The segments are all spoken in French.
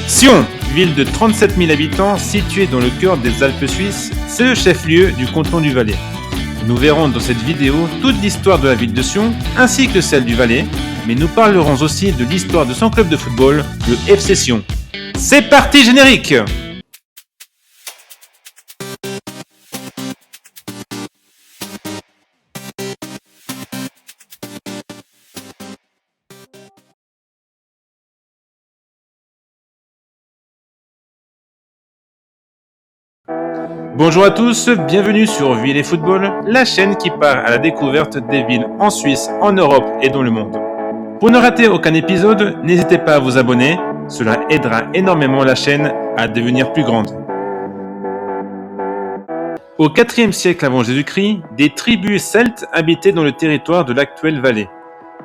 Sion, ville de 37 000 habitants située dans le cœur des Alpes suisses, c'est le chef-lieu du canton du Valais. Nous verrons dans cette vidéo toute l'histoire de la ville de Sion ainsi que celle du Valais, mais nous parlerons aussi de l'histoire de son club de football, le FC Sion. C'est parti générique! Bonjour à tous, bienvenue sur Ville et Football, la chaîne qui part à la découverte des villes en Suisse, en Europe et dans le monde. Pour ne rater aucun épisode, n'hésitez pas à vous abonner, cela aidera énormément la chaîne à devenir plus grande. Au IVe siècle avant Jésus-Christ, des tribus celtes habitaient dans le territoire de l'actuelle Valais.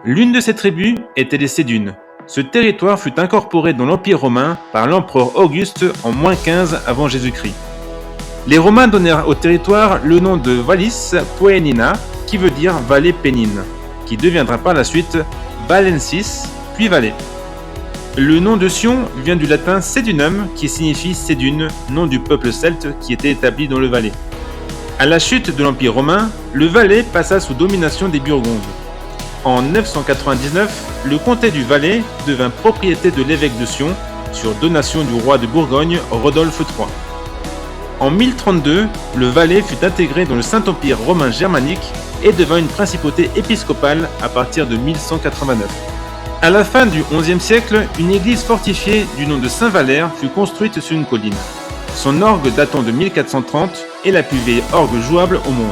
L'une de ces tribus était les Sédunes. Ce territoire fut incorporé dans l'Empire romain par l'empereur Auguste en -15 avant Jésus-Christ. Les Romains donnèrent au territoire le nom de Vallis Poenina, qui veut dire vallée pénine, qui deviendra par la suite Valensis, puis Valais. Le nom de Sion vient du latin Sedunum, qui signifie Sédune, nom du peuple celte qui était établi dans le Valais. À la chute de l'Empire romain, le Valais passa sous domination des Burgondes. En 999, le comté du Valais devint propriété de l'évêque de Sion, sur donation du roi de Bourgogne, Rodolphe III. En 1032, le Valais fut intégré dans le Saint-Empire romain germanique et devint une principauté épiscopale à partir de 1189. À la fin du XIe siècle, une église fortifiée du nom de Saint-Valère fut construite sur une colline. Son orgue datant de 1430 est la plus vieille orgue jouable au monde.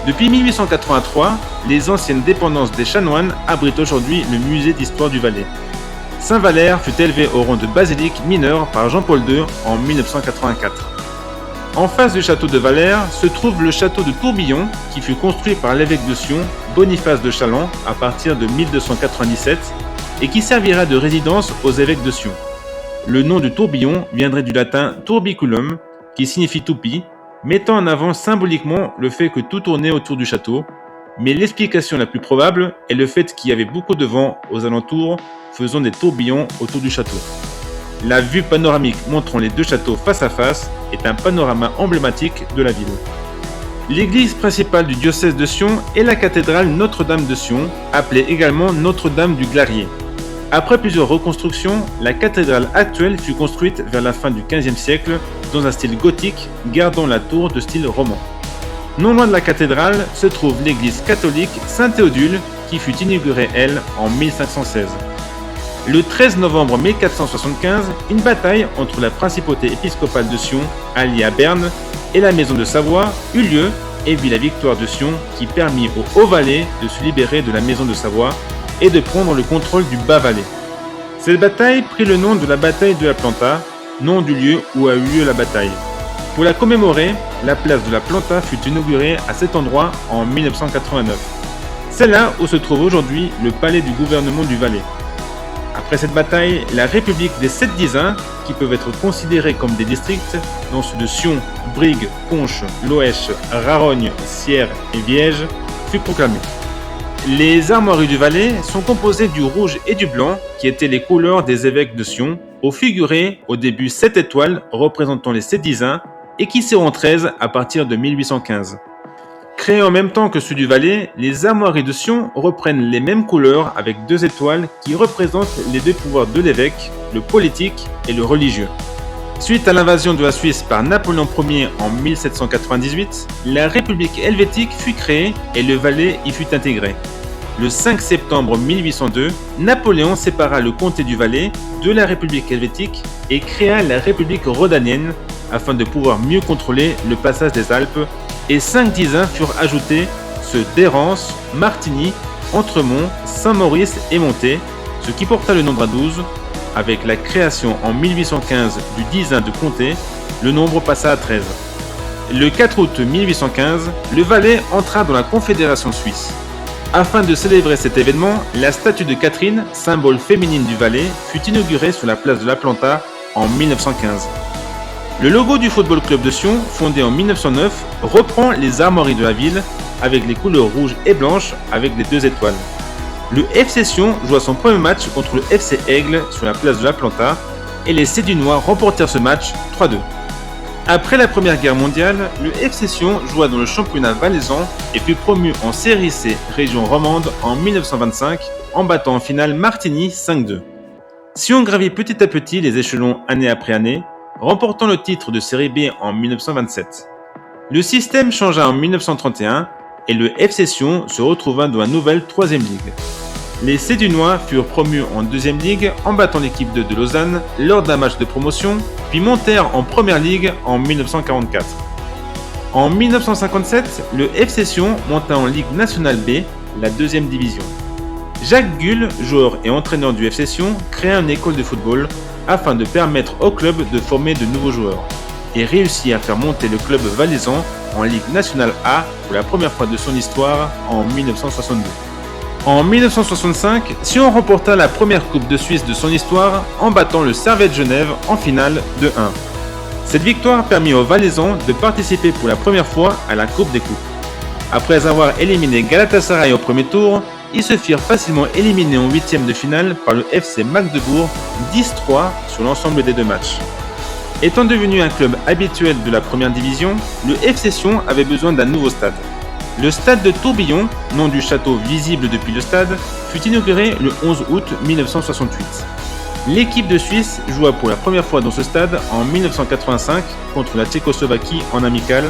Depuis 1883, les anciennes dépendances des chanoines abritent aujourd'hui le musée d'histoire du Valais. Saint-Valère fut élevé au rang de basilique mineure par Jean-Paul II en 1984. En face du château de Valère se trouve le château de Tourbillon qui fut construit par l'évêque de Sion, Boniface de Châlons, à partir de 1297 et qui servira de résidence aux évêques de Sion. Le nom du tourbillon viendrait du latin turbiculum qui signifie toupie, mettant en avant symboliquement le fait que tout tournait autour du château, mais l'explication la plus probable est le fait qu'il y avait beaucoup de vent aux alentours faisant des tourbillons autour du château. La vue panoramique montrant les deux châteaux face à face est un panorama emblématique de la ville. L'église principale du diocèse de Sion est la cathédrale Notre-Dame de Sion, appelée également Notre-Dame du Glarier. Après plusieurs reconstructions, la cathédrale actuelle fut construite vers la fin du XVe siècle dans un style gothique, gardant la tour de style roman. Non loin de la cathédrale se trouve l'église catholique Saint-Théodule qui fut inaugurée, elle, en 1516. Le 13 novembre 1475, une bataille entre la principauté épiscopale de Sion, alliée à Berne, et la maison de Savoie eut lieu et vit la victoire de Sion qui permit aux Hauts-Valais de se libérer de la maison de Savoie et de prendre le contrôle du Bas-Valais. Cette bataille prit le nom de la bataille de la Planta, nom du lieu où a eu lieu la bataille. Pour la commémorer, la place de la Planta fut inaugurée à cet endroit en 1989. C'est là où se trouve aujourd'hui le palais du gouvernement du Valais. Après cette bataille, la République des 7 Disins, qui peuvent être considérés comme des districts, dont ceux de Sion, Brigue, Conches, Loèche, Rarogne, Sierre et Viège, fut proclamée. Les armoiries du Valais sont composées du rouge et du blanc, qui étaient les couleurs des évêques de Sion, où figuraient au début 7 étoiles représentant les 7 Disins et qui seront 13 à partir de 1815. Créés en même temps que ceux du Valais, les armoiries de Sion reprennent les mêmes couleurs avec 2 étoiles qui représentent les 2 pouvoirs de l'évêque, le politique et le religieux. Suite à l'invasion de la Suisse par Napoléon Ier en 1798, la République helvétique fut créée et le Valais y fut intégré. Le 5 septembre 1802, Napoléon sépara le comté du Valais de la République helvétique et créa la République rhodanienne afin de pouvoir mieux contrôler le passage des Alpes, et 5 Disins furent ajoutés, ceux d'Hérence, Martigny, Entremont, Saint-Maurice et Montet, ce qui porta le nombre à 12. Avec la création en 1815 du Disin de comté, le nombre passa à 13. Le 4 août 1815, le Valais entra dans la Confédération suisse. Afin de célébrer cet événement, la statue de Catherine, symbole féminine du Valais, fut inaugurée sur la place de la Planta en 1915. Le logo du Football Club de Sion, fondé en 1909, reprend les armoiries de la ville avec les couleurs rouges et blanches avec les 2 étoiles. Le FC Sion joua son premier match contre le FC Aigle sur la place de la Planta et les Sédunois remportèrent ce match 3-2. Après la Première Guerre mondiale, le FC Sion joua dans le championnat valaisan et fut promu en Série C région romande en 1925 en battant en finale Martigny 5-2. Sion gravit petit à petit les échelons année après année, remportant le titre de Série B en 1927. Le système changea en 1931 et le FC Sion se retrouva dans la nouvelle 3e ligue. Les Sédunois furent promus en 2e ligue en battant l'équipe de Lausanne lors d'un match de promotion, puis montèrent en Première Ligue en 1944. En 1957, le FC Sion monta en Ligue nationale B, la 2e division. Jacques Gull, joueur et entraîneur du FC Sion, créa une école de football afin de permettre au club de former de nouveaux joueurs et réussit à faire monter le club valaisan en Ligue nationale A pour la première fois de son histoire en 1962. En 1965, Sion remporta la première Coupe de Suisse de son histoire en battant le Servette Genève en finale de 1. Cette victoire permit aux Valaisans de participer pour la première fois à la Coupe des Coupes. Après avoir éliminé Galatasaray au premier tour, ils se firent facilement éliminer en 8e de finale par le FC Magdebourg 10-3 sur l'ensemble des 2 matchs. Étant devenu un club habituel de la première division, le FC Sion avait besoin d'un nouveau stade. Le stade de Tourbillon, nom du château visible depuis le stade, fut inauguré le 11 août 1968. L'équipe de Suisse joua pour la première fois dans ce stade en 1985 contre la Tchécoslovaquie en amical,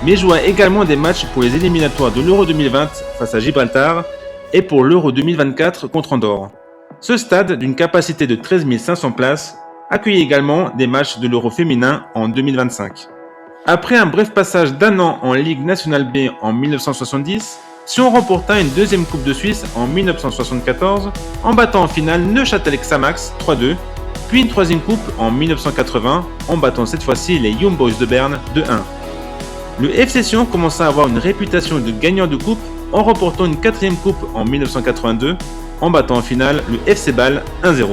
mais joua également des matchs pour les éliminatoires de l'Euro 2020 face à Gibraltar et pour l'Euro 2024 contre Andorre. Ce stade, d'une capacité de 13 500 places, accueillait également des matchs de l'Euro féminin en 2025. Après un bref passage d'1 an en Ligue nationale B en 1970, Sion remporta une 2e Coupe de Suisse en 1974 en battant en finale Neuchâtel Xamax 3-2, puis une 3e Coupe en 1980 en battant cette fois-ci les Young Boys de Berne 2-1. Le FC Sion commença à avoir une réputation de gagnant de coupe en remportant une 4e Coupe en 1982 en battant en finale le FC Bâle 1-0.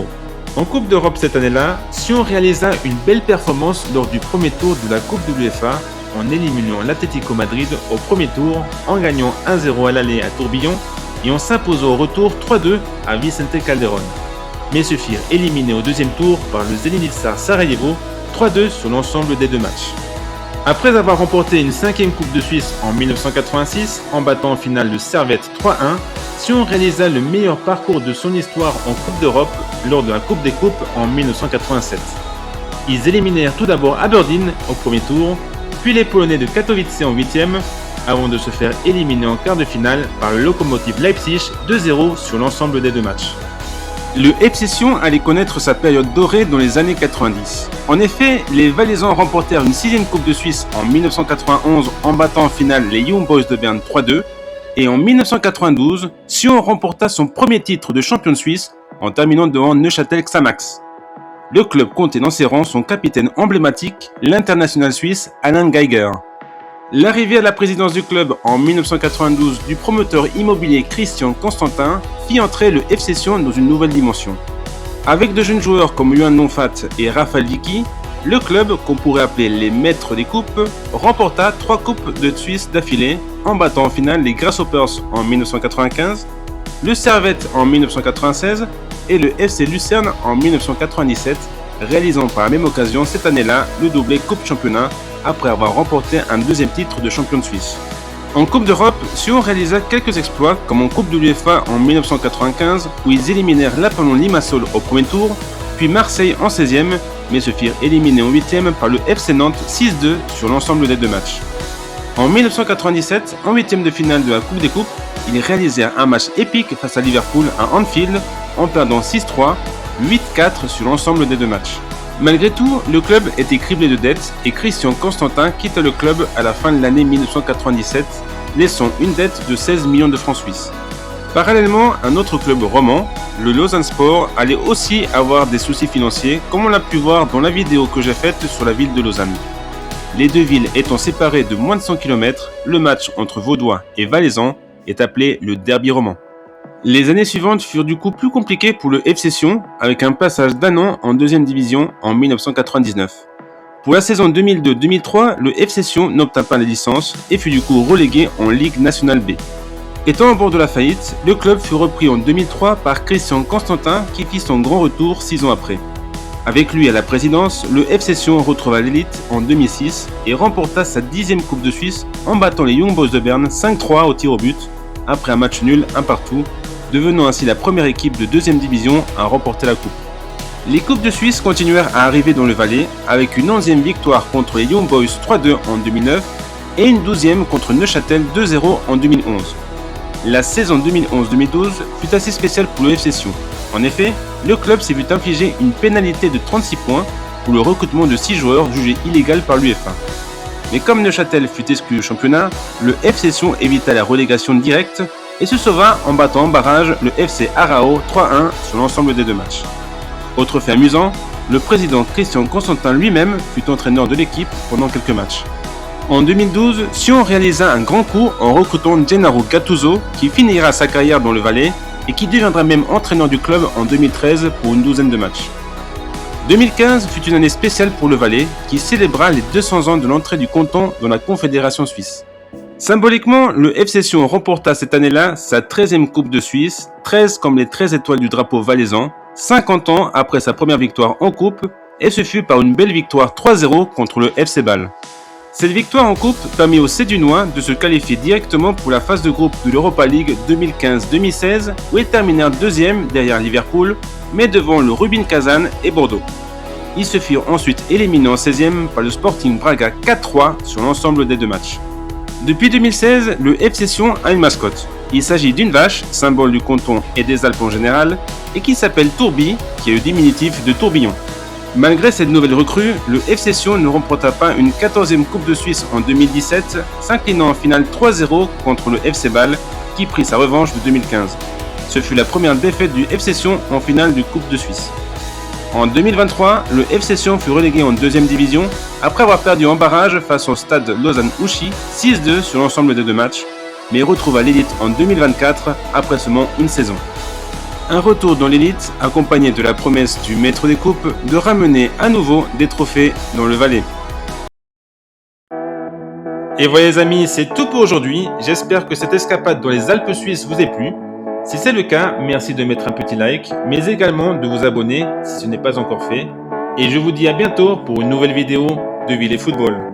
En Coupe d'Europe cette année-là, Sion réalisa une belle performance lors du premier tour de la Coupe UEFA en éliminant l'Atlético Madrid au premier tour, en gagnant 1-0 à l'aller à Tourbillon et en s'imposant au retour 3-2 à Vicente Calderón, mais se firent éliminer au 2e tour par le Zenit Sarajevo 3-2 sur l'ensemble des 2 matchs. Après avoir remporté une 5e Coupe de Suisse en 1986 en battant en finale le Servette 3-1, Sion réalisa le meilleur parcours de son histoire en Coupe d'Europe lors de la Coupe des Coupes en 1987. Ils éliminèrent tout d'abord Aberdeen au premier tour, puis les Polonais de Katowice en 8e, avant de se faire éliminer en quart de finale par le Lokomotiv Leipzig 2-0 sur l'ensemble des 2 matchs. Le FC Sion allait connaître sa période dorée dans les années 90. En effet, les Valaisans remportèrent une 6e Coupe de Suisse en 1991 en battant en finale les Young Boys de Berne 3-2, et en 1992, Sion remporta son premier titre de champion de Suisse en terminant devant Neuchâtel Xamax. Le club comptait dans ses rangs son capitaine emblématique, l'international suisse Alain Geiger. L'arrivée à la présidence du club en 1992 du promoteur immobilier Christian Constantin fit entrer le FC Sion dans une nouvelle dimension. Avec de jeunes joueurs comme Yuan Nonfat et Rafal Vicky, le club, qu'on pourrait appeler les maîtres des coupes, remporta 3 coupes de Suisse d'affilée en battant en finale les Grasshoppers en 1995, le Servette en 1996 et le FC Lucerne en 1997, réalisant par la même occasion cette année-là le doublé Coupe Championnat après avoir remporté un 2e titre de champion de Suisse. En Coupe d'Europe, Sion réalisa quelques exploits comme en Coupe de l'UEFA en 1995 où ils éliminèrent l'Apollon Limassol au premier tour, puis Marseille en 16e, mais se firent éliminer en 8e par le FC Nantes 6-2 sur l'ensemble des 2 matchs. En 1997, en 8e de finale de la Coupe des Coupes, ils réalisèrent un match épique face à Liverpool à Anfield en perdant 6-3, 8-4 sur l'ensemble des 2 matchs. Malgré tout, le club était criblé de dettes et Christian Constantin quitta le club à la fin de l'année 1997, laissant une dette de 16 millions de francs suisses. Parallèlement, un autre club roman, le Lausanne Sport, allait aussi avoir des soucis financiers, comme on l'a pu voir dans la vidéo que j'ai faite sur la ville de Lausanne. Les 2 villes étant séparées de moins de 100 km, le match entre Vaudois et Valaisans est appelé le derby roman. Les années suivantes furent du coup plus compliquées pour le FC Sion, avec un passage d'1 an en 2e division en 1999. Pour la saison 2002-2003, le FC Sion n'obtint pas la licence et fut du coup relégué en Ligue nationale B. Étant au bord de la faillite, le club fut repris en 2003 par Christian Constantin qui fit son grand retour 6 ans après. Avec lui à la présidence, le FC Sion retrouva l'élite en 2006 et remporta sa 10e Coupe de Suisse en battant les Young Boys de Berne 5-3 au tir au but, après un match nul, un partout, devenant ainsi la première équipe de 2e division à remporter la coupe. Les Coupes de Suisse continuèrent à arriver dans le Valais, avec une 11e victoire contre les Young Boys 3-2 en 2009 et une 12e contre Neuchâtel 2-0 en 2011. La saison 2011-2012 fut assez spéciale pour le FC Sion. En effet, le club s'est vu infliger une pénalité de 36 points pour le recrutement de 6 joueurs jugés illégal par l'UEFA. Mais comme Neuchâtel fut exclu du championnat, le FC Sion évita la relégation directe et se sauva en battant en barrage le FC Arao 3-1 sur l'ensemble des 2 matchs. Autre fait amusant, le président Christian Constantin lui-même fut entraîneur de l'équipe pendant quelques matchs. En 2012, Sion réalisa un grand coup en recrutant Gennaro Gattuso qui finira sa carrière dans le Valais et qui deviendra même entraîneur du club en 2013 pour une 12aine de matchs. 2015 fut une année spéciale pour le Valais qui célébra les 200 ans de l'entrée du canton dans la Confédération suisse. Symboliquement, le FC Sion remporta cette année-là sa 13e Coupe de Suisse, 13 comme les 13 étoiles du drapeau valaisan, 50 ans après sa première victoire en coupe, et ce fut par une belle victoire 3-0 contre le FC Bâle. Cette victoire en coupe permit aux Cédunois de se qualifier directement pour la phase de groupe de l'Europa League 2015-2016 où ils terminèrent 2e derrière Liverpool, mais devant le Rubin Kazan et Bordeaux. Ils se firent ensuite éliminés en 16e par le Sporting Braga 4-3 sur l'ensemble des 2 matchs. Depuis 2016, le FC Sion a une mascotte. Il s'agit d'une vache, symbole du canton et des Alpes en général, et qui s'appelle Tourbi, qui est le diminutif de tourbillon. Malgré cette nouvelle recrue, le FC Sion ne remporta pas une 14e Coupe de Suisse en 2017, s'inclinant en finale 3-0 contre le FC Bâle, qui prit sa revanche de 2015. Ce fut la première défaite du FC Sion en finale de Coupe de Suisse. En 2023, le FC Sion fut relégué en 2e division, après avoir perdu en barrage face au stade Lausanne-Ouchy 6-2 sur l'ensemble des 2 matchs, mais retrouva l'élite en 2024 après seulement une saison. Un retour dans l'élite accompagné de la promesse du maître des coupes de ramener à nouveau des trophées dans le Valais. Et voilà les amis, c'est tout pour aujourd'hui. J'espère que cette escapade dans les Alpes suisses vous a plu. Si c'est le cas, merci de mettre un petit like, mais également de vous abonner si ce n'est pas encore fait. Et je vous dis à bientôt pour une nouvelle vidéo de Ville et Football.